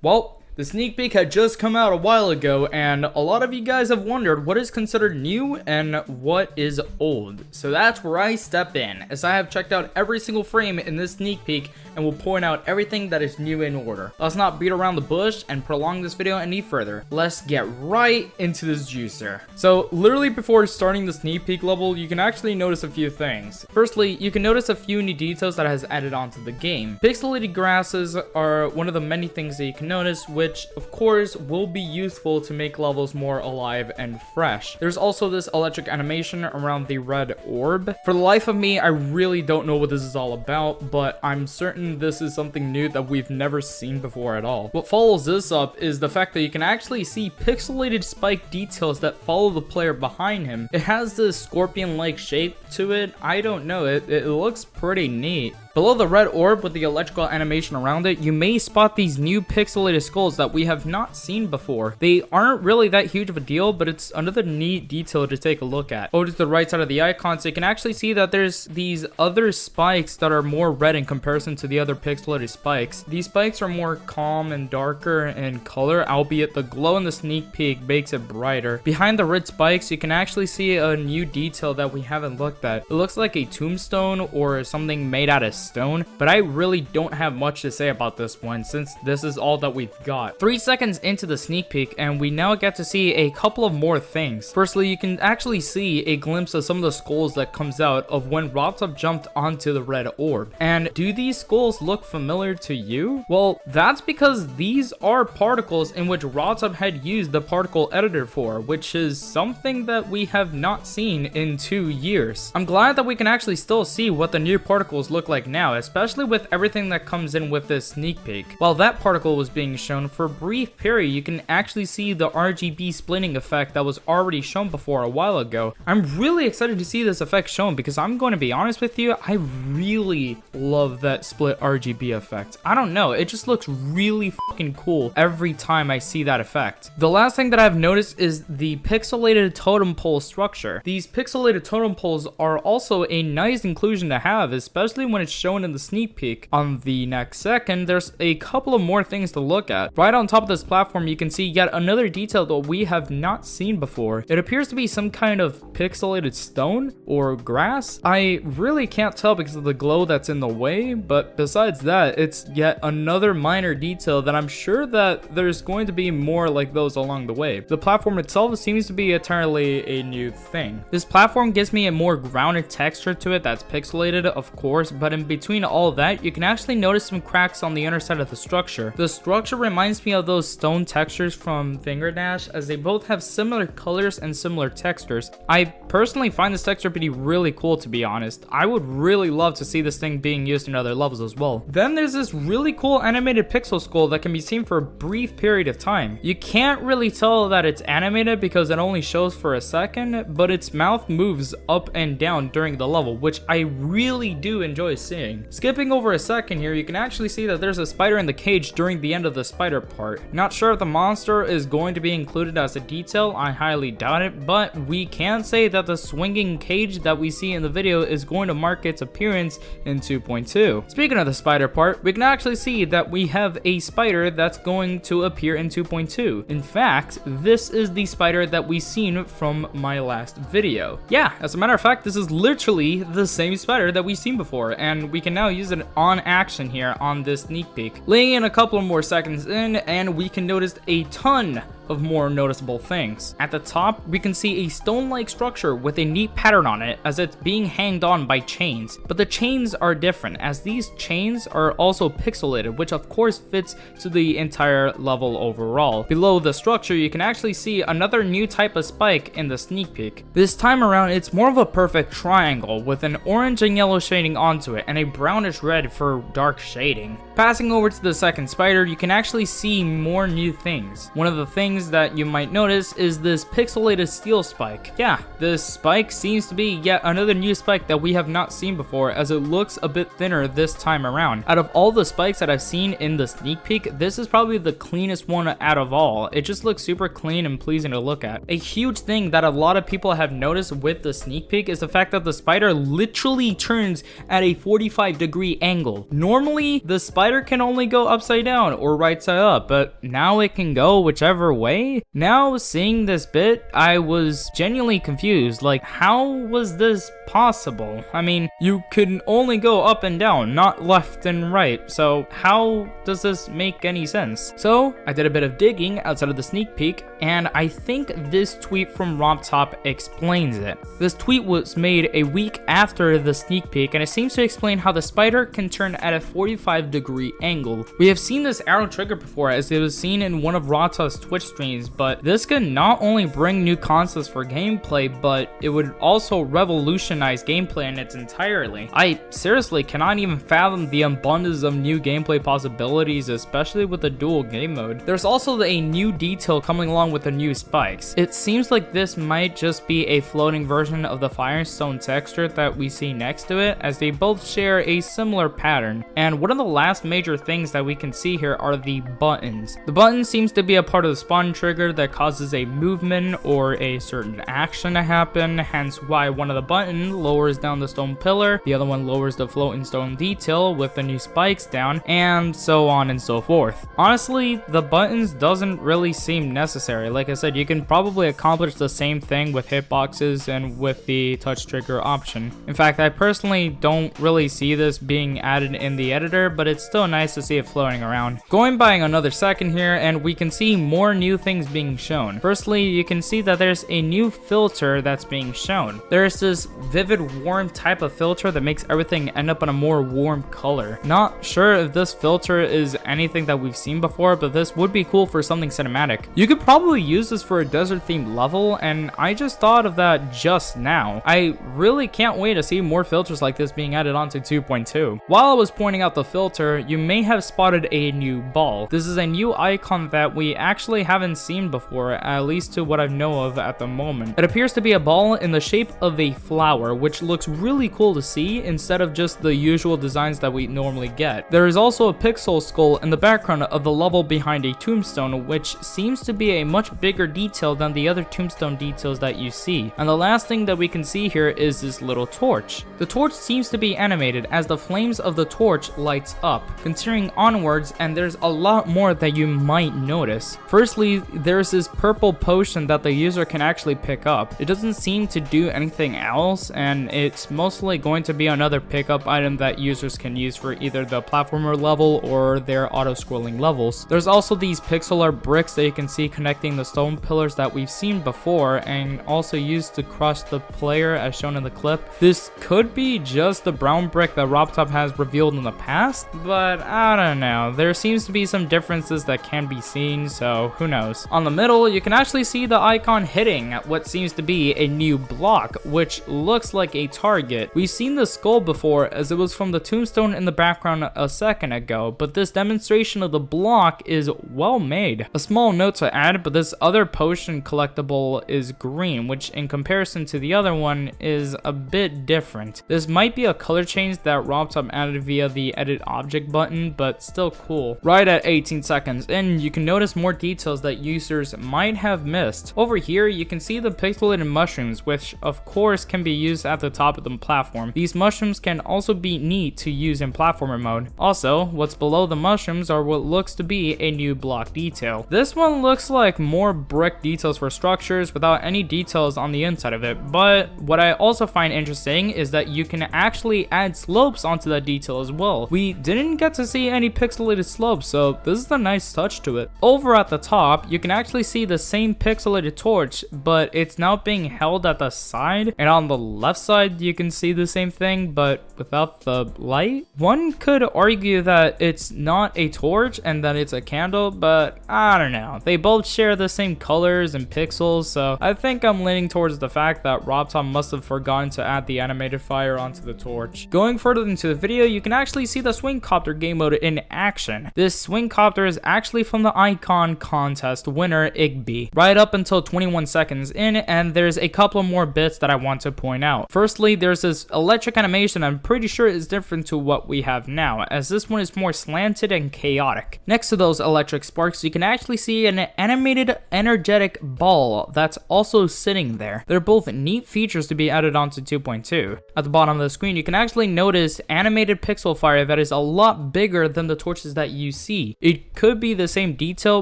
Well, the sneak peek had just come out a while ago, and a lot of you guys have wondered what is considered new and what is old. So that's where I step in, as I have checked out every single frame in this sneak peek and will point out everything that is new in order. Let's not beat around the bush and prolong this video any further. Let's get right into this juicer. So literally before starting the sneak peek level, you can actually notice a few things. Firstly, you can notice a few new details that has added onto the game. Pixelated grasses are one of the many things that you can notice, which of course will be useful to make levels more alive and fresh. There's also this electric animation around the red orb. For the life of me, I really don't know what this is all about, but I'm certain this is something new that we've never seen before at all. What follows this up is the fact that you can actually see pixelated spike details that follow the player behind him. It has this scorpion-like shape to it. I don't know, it looks pretty neat. Below the red orb with the electrical animation around it, you may spot these new pixelated skulls that we have not seen before. They aren't really that huge of a deal, but it's another neat detail to take a look at. Over to the right side of the icon, so you can actually see that there's these other spikes that are more red in comparison to the other pixelated spikes. These spikes are more calm and darker in color, albeit the glow in the sneak peek makes it brighter. Behind the red spikes, you can actually see a new detail that we haven't looked at. It looks like a tombstone or something made out of stone, but I really don't have much to say about this one since this is all that we've got. 3 seconds into the sneak peek, and we now get to see a couple of more things. Firstly, you can actually see a glimpse of some of the skulls that comes out of when Rotsub jumped onto the red orb. And do these skulls look familiar to you? Well, that's because these are particles in which Rotsub had used the particle editor for, which is something that we have not seen in 2 years. I'm glad that we can actually still see what the new particles look like now, especially with everything that comes in with this sneak peek. While that particle was being shown, for a brief period you can actually see the RGB splitting effect that was already shown before a while ago. I'm really excited to see this effect shown because I'm going to be honest with you, I really love that split RGB effect. I don't know, it just looks really fucking cool every time I see that effect. The last thing that I've noticed is the pixelated totem pole structure. These pixelated totem poles are also a nice inclusion to have, especially when it's shown in the sneak peek. On the next second, there's a couple of more things to look at. Right on top of this platform, you can see yet another detail that we have not seen before. It appears to be some kind of pixelated stone or grass. I really can't tell because of the glow that's in the way, but besides that, it's yet another minor detail that I'm sure that there's going to be more like those along the way. The platform itself seems to be entirely a new thing. This platform gives me a more grounded texture to it that's pixelated, of course, but in between all that, you can actually notice some cracks on the inner side of the structure. The structure reminds me of those stone textures from Fingerdash, as they both have similar colors and similar textures. I personally find this texture pretty really cool, to be honest. I would really love to see this thing being used in other levels as well. Then there's this really cool animated pixel skull that can be seen for a brief period of time. You can't really tell that it's animated because it only shows for a second, but its mouth moves up and down during the level, which I really do enjoy seeing. Skipping over a second here, you can actually see that there's a spider in the cage during the end of the spider part. Not sure if the monster is going to be included as a detail, I highly doubt it, but we can say that the swinging cage that we see in the video is going to mark its appearance in 2.2. Speaking of the spider part, we can actually see that we have a spider that's going to appear in 2.2. In fact, this is the spider that we seen from my last video. Yeah, as a matter of fact, this is literally the same spider that we've seen before, and we can now use it on action here on this sneak peek. Laying in a couple more seconds in, and we can notice a ton of more noticeable things. At the top, we can see a stone-like structure with a neat pattern on it as it's being hanged on by chains, but the chains are different as these chains are also pixelated, which of course fits to the entire level overall. Below the structure, you can actually see another new type of spike in the sneak peek. This time around, it's more of a perfect triangle with an orange and yellow shading onto it and a brownish red for dark shading. Passing over to the second spider, you can actually see more new things. One of the things things that you might notice is this pixelated steel spike. Yeah, this spike seems to be yet another new spike that we have not seen before, as it looks a bit thinner this time around. Out of all the spikes that I've seen in the sneak peek, this is probably the cleanest one out of all. It just looks super clean and pleasing to look at. A huge thing that a lot of people have noticed with the sneak peek is the fact that the spider literally turns at a 45-degree angle. Normally, the spider can only go upside down or right side up, but now it can go whichever way. Now, seeing this bit, I was genuinely confused. Like, how was this possible? I mean, you can only go up and down, not left and right, so how does this make any sense? So I did a bit of digging outside of the sneak peek, and I think this tweet from RobTop explains it. This tweet was made a week after the sneak peek, and it seems to explain how the spider can turn at a 45-degree angle. We have seen this arrow trigger before, as it was seen in one of RobTop's Twitch streams, but this could not only bring new concepts for gameplay, but it would also revolutionize gameplay in its entirety. I seriously cannot even fathom the abundance of new gameplay possibilities, especially with the dual game mode. There's also a new detail coming along with the new spikes. It seems like this might just be a floating version of the Firestone texture that we see next to it, as they both share a similar pattern. And one of the last major things that we can see here are the buttons. The button seems to be a part of the spawn trigger that causes a movement or a certain action to happen, hence why one of the buttons lowers down the stone pillar, the other one lowers the floating stone detail with the new spikes down, and so on and so forth. Honestly, the buttons doesn't really seem necessary. Like I said, you can probably accomplish the same thing with hitboxes and with the touch trigger option. In fact, I personally don't really see this being added in the editor, but it's still nice to see it floating around. Going by another second here, and we can see more new things being shown. Firstly, you can see that there's a new filter that's being shown. There's this vivid warm type of filter that makes everything end up in a more warm color. Not sure if this filter is anything that we've seen before, but this would be cool for something cinematic. You could probably use this for a desert themed level, and I just thought of that just now. I really can't wait to see more filters like this being added onto 2.2. While I was pointing out the filter, you may have spotted a new ball. This is a new icon that we actually haven't seen before, at least to what I know of at the moment. It appears to be a ball in the shape of a flower, which looks really cool to see instead of just the usual designs that we normally get. There is also a pixel skull in the background of the level behind a tombstone, which seems to be a much bigger detail than the other tombstone details that you see. And the last thing that we can see here is this little torch. The torch seems to be animated as the flames of the torch lights up, continuing onwards, and there's a lot more that you might notice. Firstly, there's this purple potion that the user can actually pick up. It doesn't seem to do anything else, and it's mostly going to be another pickup item that users can use for either the platformer level or their auto-scrolling levels. There's also these pixel art bricks that you can see connecting the stone pillars that we've seen before, and also used to crush the player as shown in the clip. This could be just the brown brick that RobTop has revealed in the past, but I don't know. There seems to be some differences that can be seen, so who knows. On the middle, you can actually see the icon hitting what seems to be a new block, which looks like a target. We've seen the skull before, as it was from the tombstone in the background a second ago, but this demonstration of the block is well made. A small note to add, but this other potion collectible is green, which in comparison to the other one is a bit different. This might be a color change that RobTop added via the edit object button, but still cool. Right at 18 seconds in, you can notice more details that users might have missed. Over here, you can see the pixelated mushrooms, which of course can be used at the top of the platform. These mushrooms can also be neat to use in platformer mode. Also, what's below the mushrooms are what looks to be a new block detail. This one looks like more brick details for structures without any details on the inside of it, but what I also find interesting is that you can actually add slopes onto that detail as well. We didn't get to see any pixelated slopes, so this is a nice touch to it. Over at the top, you can actually see the same pixelated torch, but it's now being held at the side, and on the left side you can see the same thing but without the light. One could argue that it's not a torch and that it's a candle, but I don't know. They both share the same colors and pixels, so I think I'm leaning towards the fact that RobTop must have forgotten to add the animated fire onto the torch. Going further into the video, you can actually see the swing copter game mode in action. This swing copter is actually from the icon content contest winner Igby, right up until 21 seconds in, and there's a couple more bits that I want to point out. Firstly, there's this electric animation I'm pretty sure is different to what we have now, as this one is more slanted and chaotic. Next to those electric sparks, you can actually see an animated energetic ball that's also sitting there. They're both neat features to be added onto 2.2. At the bottom of the screen, you can actually notice animated pixel fire that is a lot bigger than the torches that you see. It could be the same detail,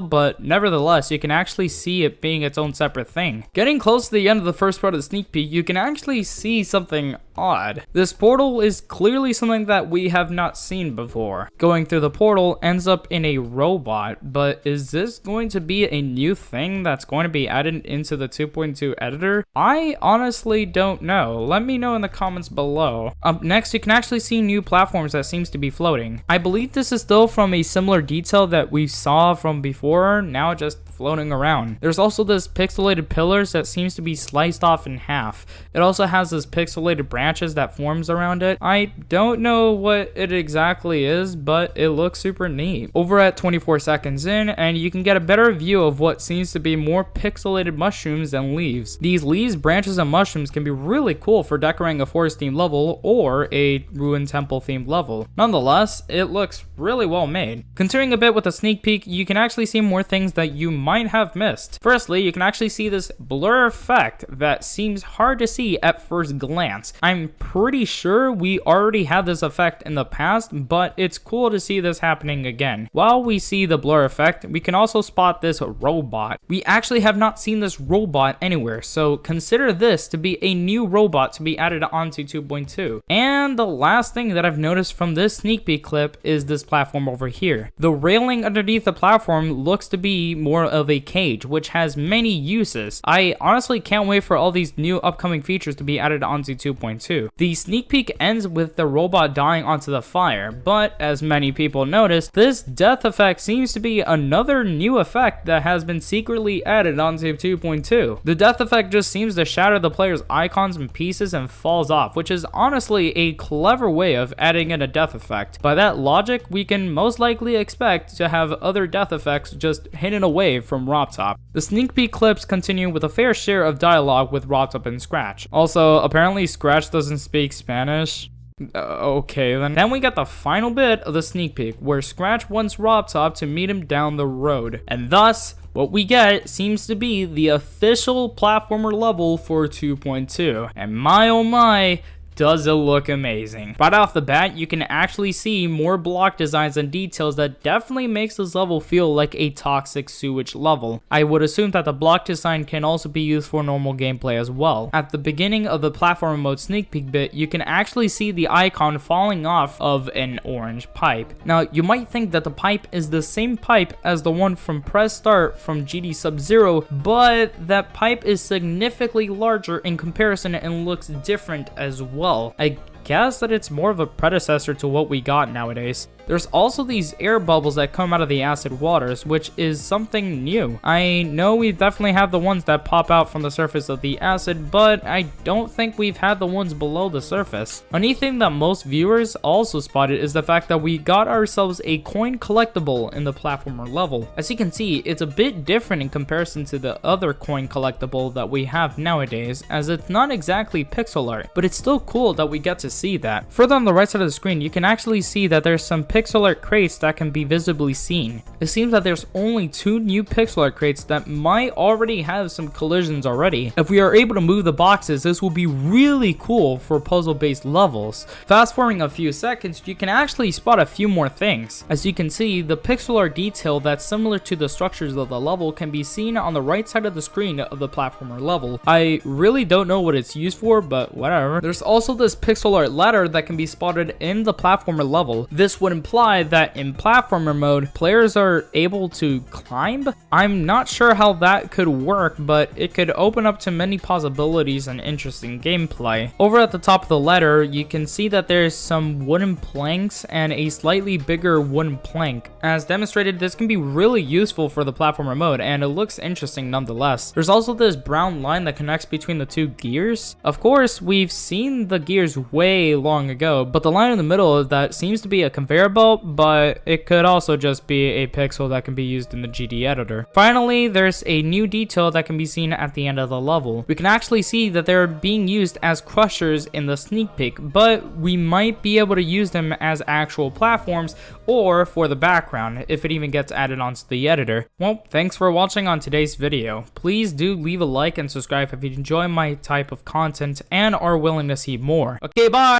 but nevertheless, you can actually see it being its own separate thing. Getting close to the end of the first part of the sneak peek, you can actually see something odd. This portal is clearly something that we have not seen before. Going through the portal ends up in a robot, but is this going to be a new thing that's going to be added into the 2.2 editor? I honestly don't know. Let me know in the comments below. Up next, you can actually see new platforms that seems to be floating. I believe this is still from a similar detail that we saw from before, now just floating around. There's also this pixelated pillars that seems to be sliced off in half. It also has this pixelated branches that forms around it. I don't know what it exactly is, but it looks super neat. Over at 24 seconds in, and you can get a better view of what seems to be more pixelated mushrooms than leaves. These leaves, branches, and mushrooms can be really cool for decorating a forest themed level or a ruined temple themed level. Nonetheless, it looks really well made. Continuing a bit with a sneak peek, you can actually see more things that you might have missed. Firstly, you can actually see this blur effect that seems hard to see at first glance. I'm pretty sure we already had this effect in the past, but it's cool to see this happening again. While we see the blur effect, we can also spot this robot. We actually have not seen this robot anywhere, so consider this to be a new robot to be added onto 2.2. And the last thing that I've noticed from this sneak peek clip is this platform over here. The railing underneath the platform looks to be more of a cage, which has many uses. I honestly can't wait for all these new upcoming features to be added onto 2.2. The sneak peek ends with the robot dying onto the fire, but as many people noticed, this death effect seems to be another new effect that has been secretly added onto 2.2. The death effect just seems to shatter the player's icons in pieces and falls off, which is honestly a clever way of adding in a death effect. By that logic, we can most likely expect to have other death effects just hidden away from RobTop. The sneak peek clips continue with a fair share of dialogue with RobTop and Scratch. Also, apparently Scratch doesn't speak Spanish. Okay, then we got the final bit of the sneak peek where Scratch wants RobTop to meet him down the road, and thus what we get seems to be the official platformer level for 2.2, and my oh my, does it look amazing. Right off the bat, you can actually see more block designs and details that definitely makes this level feel like a toxic sewage level. I would assume that the block design can also be used for normal gameplay as well. At the beginning of the platform mode sneak peek bit, you can actually see the icon falling off of an orange pipe. Now, you might think that the pipe is the same pipe as the one from Press Start from GD Sub-Zero, but that pipe is significantly larger in comparison and looks different as well. I guess that it's more of a predecessor to what we got nowadays. There's also these air bubbles that come out of the acid waters, which is something new. I know we definitely have the ones that pop out from the surface of the acid, but I don't think we've had the ones below the surface. Anything that most viewers also spotted is the fact that we got ourselves a coin collectible in the platformer level. As you can see, it's a bit different in comparison to the other coin collectible that we have nowadays, as it's not exactly pixel art, but it's still cool that we get to see that. Further on the right side of the screen, you can actually see that there's some pixel art crates that can be visibly seen. It seems that there's only 2 new pixel art crates that might already have some collisions already. If we are able to move the boxes, this will be really cool for puzzle-based levels. Fast forwarding a few seconds, you can actually spot a few more things. As you can see, the pixel art detail that's similar to the structures of the level can be seen on the right side of the screen of the platformer level. I really don't know what it's used for, but whatever. There's also this pixel art ladder that can be spotted in the platformer level. This would imply that in platformer mode, players are able to climb. I'm not sure how that could work, but it could open up to many possibilities and interesting gameplay. Over at the top of the ladder, you can see that there's some wooden planks and a slightly bigger wooden plank. As demonstrated, this can be really useful for the platformer mode, and it looks interesting nonetheless. There's also this brown line that connects between the 2 gears. Of course, we've seen the gears way long ago, but the line in the middle of that seems to be a conveyor boat, but it could also just be a pixel that can be used in the GD editor. Finally, there's a new detail that can be seen at the end of the level. We can actually see that they're being used as crushers in the sneak peek, but we might be able to use them as actual platforms or for the background if it even gets added onto the editor. Well, thanks for watching on today's video. Please do leave a like and subscribe if you enjoy my type of content and are willing to see more. Okay, bye!